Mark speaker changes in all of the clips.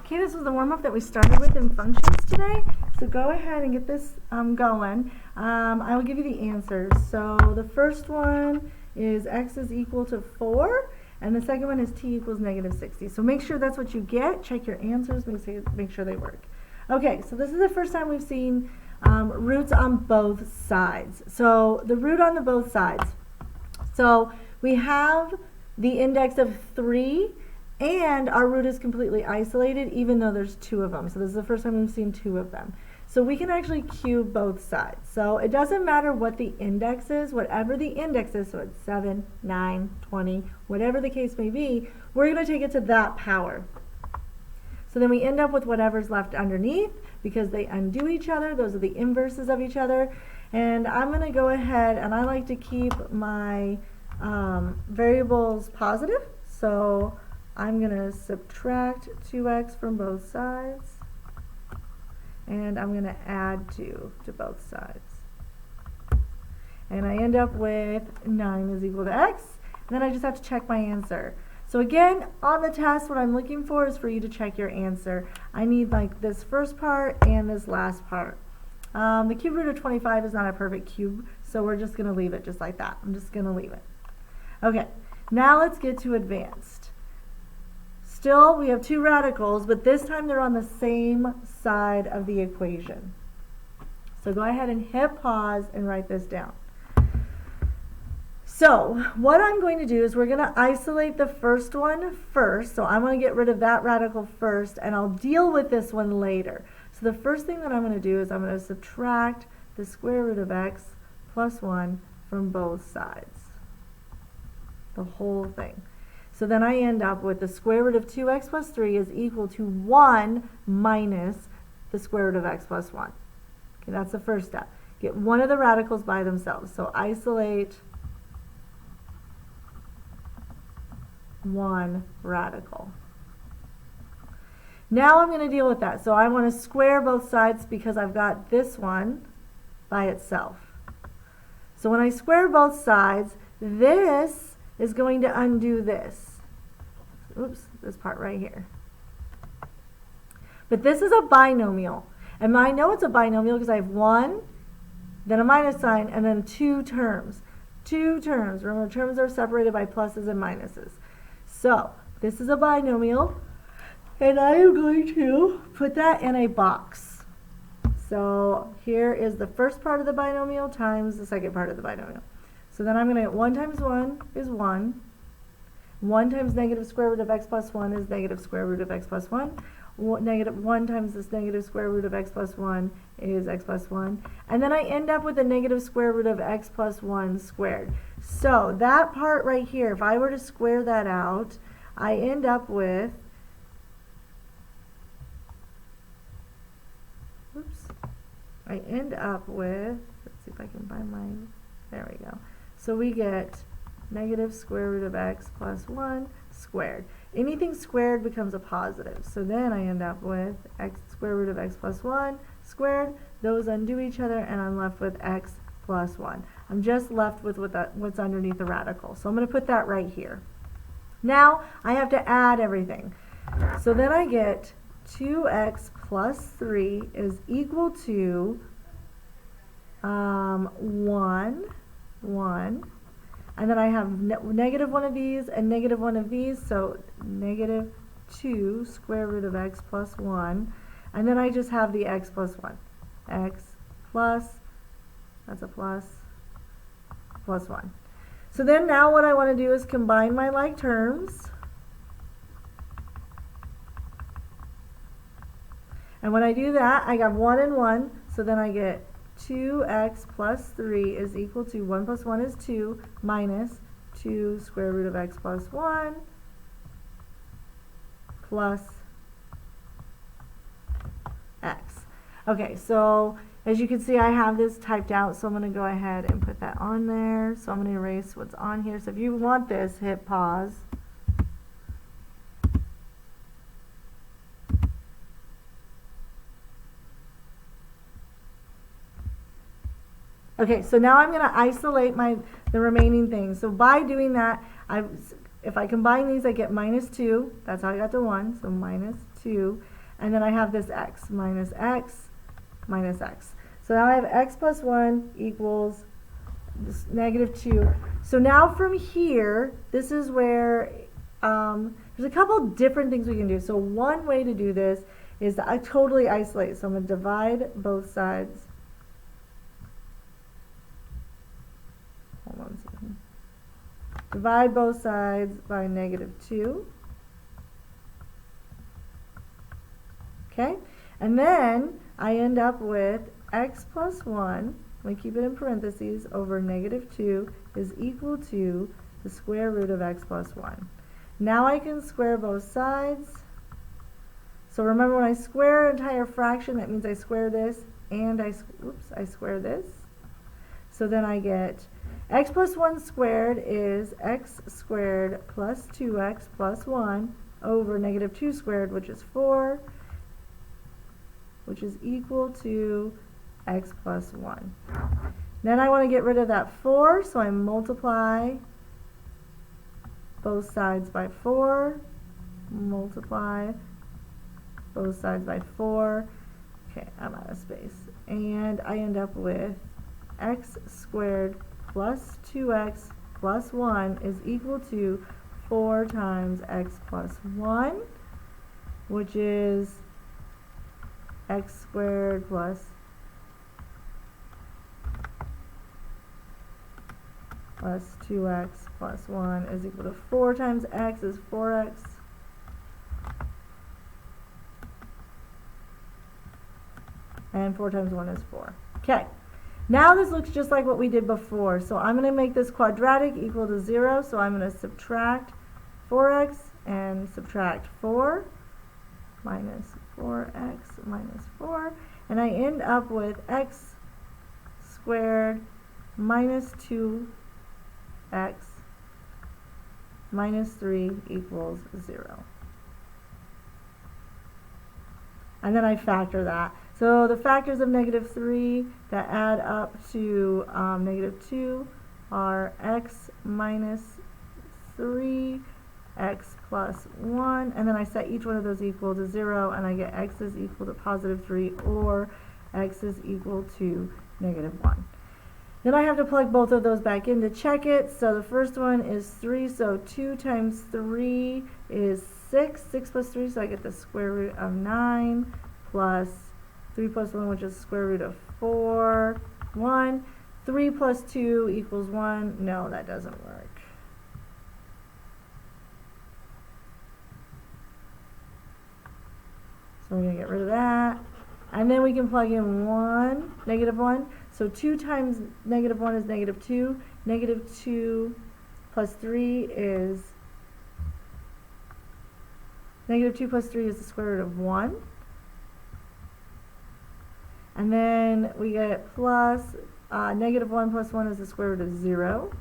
Speaker 1: Okay, this was the warm-up that we started with in functions today. So go ahead and get this going. I will give you the answers. So the first one is x is equal to 4, and the second one is t equals negative 60. So make sure that's what you get. Check your answers. Make sure they work. Okay, so this is the first time we've seen roots on both sides. So the root on the both sides. So we have the index of 3, and our root is completely isolated even though there's 2 of them. So this is the first time we've seen 2 of them. So we can actually cube both sides. So it doesn't matter what the index is, whatever the index is, so it's 7, 9, 20, whatever the case may be, we're going to take it to that power. So then we end up with whatever's left underneath because they undo each other. Those are the inverses of each other. And I'm going to go ahead, and I like to keep my variables positive. So I'm going to subtract 2x from both sides, and I'm going to add 2 to both sides. And I end up with 9 is equal to x, and then I just have to check my answer. So again, on the test, what I'm looking for is for you to check your answer. I need like this first part and this last part. The cube root of 25 is not a perfect cube, so we're just going to leave it just like that. I'm just going to leave it. Okay, now let's get to advanced. Still, we have 2 radicals, but this time they're on the same side of the equation. So go ahead and hit pause and write this down. So what I'm going to do is we're going to isolate the first one first. So I'm going to get rid of that radical first, and I'll deal with this one later. So the first thing that I'm going to do is I'm going to subtract the square root of x plus 1 from both sides. The whole thing. So then I end up with the square root of 2x plus 3 is equal to 1 minus the square root of x plus 1. Okay, that's the first step. Get one of the radicals by themselves. So isolate one radical. Now I'm going to deal with that. So I want to square both sides because I've got this one by itself. So when I square both sides, this is going to undo this. Oops, this part right here. But this is a binomial. And I know it's a binomial because I have 1, then a minus sign, and then 2 terms. 2 terms. Remember, terms are separated by pluses and minuses. So this is a binomial, and I am going to put that in a box. So here is the first part of the binomial times the second part of the binomial. So then I'm going to get 1 times 1 is 1. 1 times negative square root of x plus 1 is negative square root of x plus 1. Negative 1 times this negative square root of x plus 1 is x plus 1. And then I end up with a negative square root of x plus 1 squared. So that part right here, if I were to square that out, I end up with, let's see if I can find my, there we go. So we get negative square root of x plus 1 squared. Anything squared becomes a positive. So then I end up with x square root of x plus 1 squared. Those undo each other, and I'm left with x plus 1. I'm just left with what's underneath the radical. So I'm going to put that right here. Now I have to add everything. So then I get 2x plus 3 is equal to 1, and then I have negative 1 of these and negative 1 of these, so negative 2 square root of x plus 1, and then I just have the x plus 1. X plus, that's a plus 1. So then now what I want to do is combine my like terms. And when I do that, I got 1 and 1, so then I get 2x plus 3 is equal to 1 plus 1 is 2 minus 2 square root of x plus 1 plus x. Okay, so as you can see, I have this typed out, so I'm going to go ahead and put that on there. So I'm going to erase what's on here. So if you want this, hit pause. Okay, so now I'm going to isolate the remaining things. So by doing that, if I combine these, I get minus 2. That's how I got to 1. So minus 2, and then I have this x minus x minus x. So now I have x plus 1 equals this -2. So now from here, this is where there's a couple different things we can do. So one way to do this is to totally isolate. So I'm going to divide both sides. Hold on a second. Divide both sides by -2. Okay? And then I end up with x plus 1, we keep it in parentheses, over -2 is equal to the square root of x plus 1. Now I can square both sides. So remember, when I square an entire fraction, that means I square this and I square this. So then I get x plus 1 squared is x squared plus 2x plus 1 over -2 squared, which is 4, which is equal to x plus 1. Then I want to get rid of that 4, so I multiply both sides by 4, multiply both sides by 4. Okay, I'm out of space. And I end up with x squared plus 2x plus 1 is equal to 4 times x plus 1, which is x squared plus 2x plus 1 is equal to 4 times x is 4x. And 4 times 1 is 4. Okay. Now this looks just like what we did before. So I'm going to make this quadratic equal to 0. So I'm going to subtract 4x and subtract 4 minus 4x minus 4. And I end up with x squared minus 2x minus 3 equals 0. And then I factor that. So the factors of -3 that add up to -2 are x minus 3, x plus 1, and then I set each one of those equal to 0, and I get x is equal to +3 or x is equal to -1. Then I have to plug both of those back in to check it. So the first one is 3, so 2 times 3 is 6. 6 plus 3, so I get the square root of 9 plus 3 plus 1, which is square root of 4, 1. 3 plus 2 equals 1. No, that doesn't work. So we're going to get rid of that. And then we can plug in 1, -1. So 2 times -1 is -2. -2 plus 3 is, -2 plus 3 is the square root of 1. And then we get plus, -1 plus 1 is the square root of 0.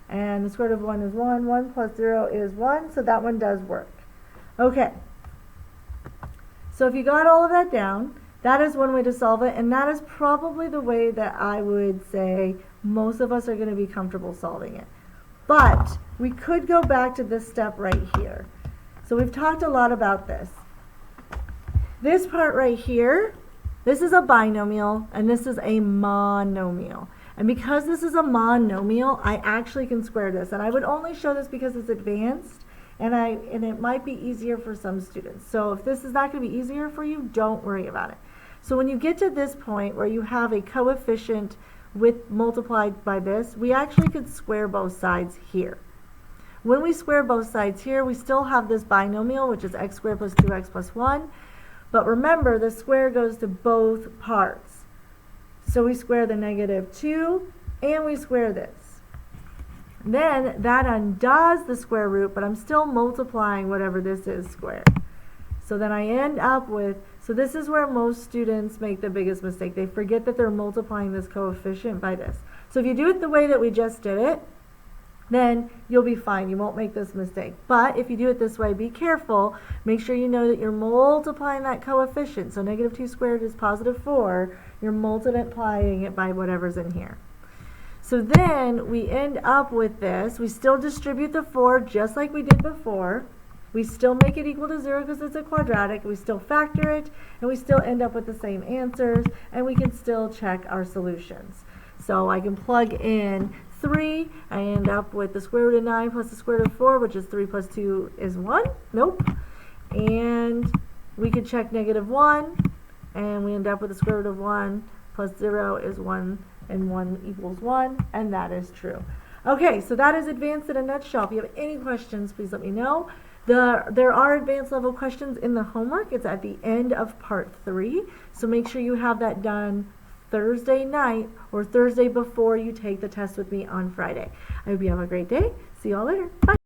Speaker 1: And the square root of 1 is 1. 1 plus 0 is 1, so that one does work. Okay. So if you got all of that down, that is one way to solve it, and that is probably the way that I would say most of us are going to be comfortable solving it. But we could go back to this step right here. So we've talked a lot about this. This part right here, this is a binomial, and this is a monomial. And because this is a monomial, I actually can square this. And I would only show this because it's advanced, and it might be easier for some students. So if this is not going to be easier for you, don't worry about it. So when you get to this point where you have a coefficient with multiplied by this, we actually could square both sides here. When we square both sides here, we still have this binomial, which is x squared plus 2x plus 1. But remember, the square goes to both parts. So we square the -2, and we square this. Then that undoes the square root, but I'm still multiplying whatever this is squared. So then I end up with, so this is where most students make the biggest mistake. They forget that they're multiplying this coefficient by this. So if you do it the way that we just did it, then you'll be fine. You won't make this mistake. But if you do it this way, be careful. Make sure you know that you're multiplying that coefficient. So -2 squared is +4. You're multiplying it by whatever's in here. So then we end up with this. We still distribute the 4 just like we did before. We still make it equal to 0 because it's a quadratic. We still factor it, and we still end up with the same answers, and we can still check our solutions. So I can plug in 3, I end up with the square root of 9 plus the square root of 4, which is 3 plus 2 is 1. Nope. And we could check -1, and we end up with the square root of 1 plus 0 is 1, and 1 equals 1, and that is true. Okay, so that is advanced in a nutshell. If you have any questions, please let me know. There are advanced level questions in the homework. It's at the end of part 3, so make sure you have that done Thursday night or Thursday before you take the test with me on Friday. I hope you have a great day. See you all later. Bye.